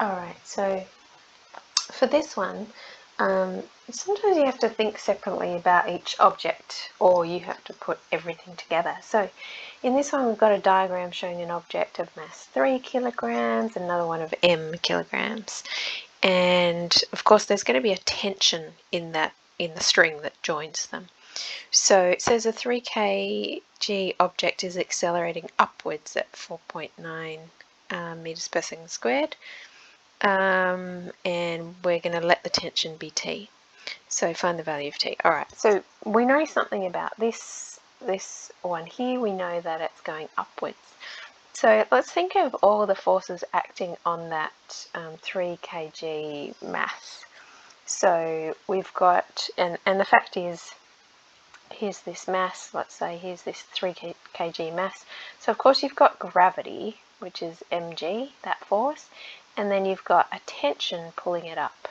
Alright, so for this one, sometimes you have to think separately about each object, or you have to put everything together. So in this one, we've got a diagram showing an object of mass 3 kilograms, another one of m kilograms. And of course, there's going to be a tension in the string that joins them. So it says a 3 kg object is accelerating upwards at 4.9 meters per second squared. And we're going to let the tension be T. So find the value of T. Alright, so we know something about this one here. We know that it's going upwards. So let's think of all the forces acting on that 3 kg mass. So we've got, and the fact is, here's this mass, let's say here's this 3 kg mass. So of course you've got gravity, which is mg, that force, and then you've got a tension pulling it up.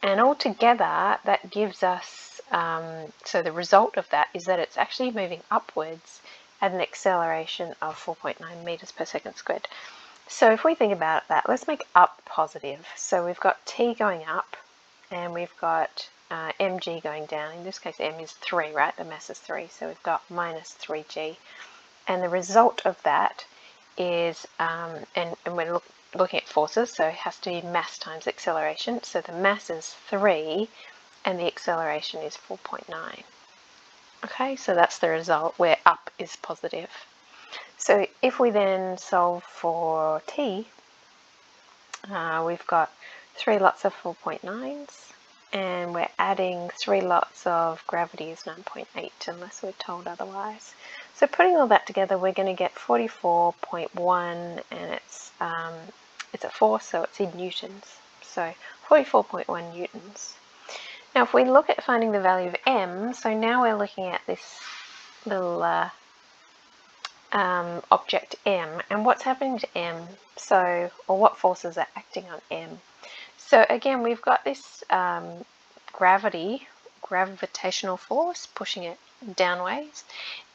And altogether that gives us, so the result of that is that it's actually moving upwards at an acceleration of 4.9 meters per second squared. So if we think about that, let's make up positive. So we've got T going up, and we've got mg going down. In this case, m is 3, right? The mass is 3, so we've got minus 3g. And the result of that is, and we're looking at forces, so it has to be mass times acceleration. So the mass is 3, and the acceleration is 4.9. Okay, so that's the result where up is positive. So if we then solve for t, we've got 3 lots of 4.9s, and we're adding 3 lots of gravity is 9.8 unless we're told otherwise. So putting all that together, we're going to get 44.1, and it's a force, so it's in newtons. So 44.1 newtons. Now if we look at finding the value of m, so now we're looking at this little object m, and what's happening to m, so, or what forces are acting on m. So again, we've got this gravitational force pushing it downways,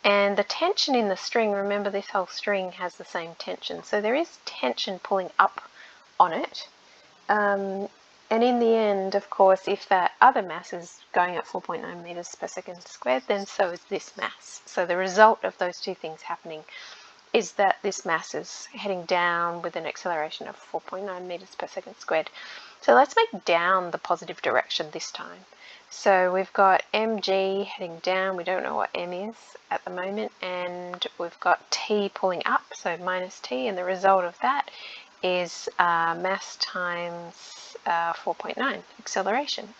and the tension in the string, remember this whole string has the same tension, so there is tension pulling up on it. And in the end, of course, if that other mass is going at 4.9 meters per second squared, then so is this mass. So the result of those two things happening is that this mass is heading down with an acceleration of 4.9 meters per second squared. So let's make down the positive direction this time. So we've got mg heading down, we don't know what m is at the moment, and we've got t pulling up, so minus t, and the result of that is mass times 4.9 acceleration.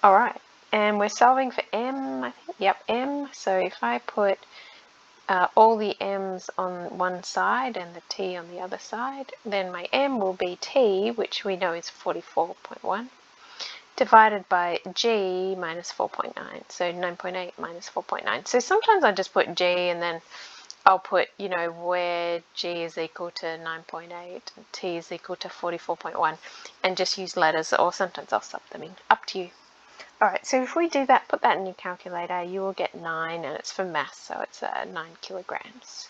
Alright, and we're solving for m, I think, yep, m, so if I put all the m's on one side and the t on the other side, then my m will be t, which we know is 44.1, divided by g minus 4.9, so 9.8 minus 4.9. So sometimes I just put g and then I'll put, you know, where g is equal to 9.8 and t is equal to 44.1, and just use letters, or sometimes I'll sub them in, up to you. Alright, so if we do that, put that in your calculator, you will get 9, and it's for mass, so it's 9 kilograms.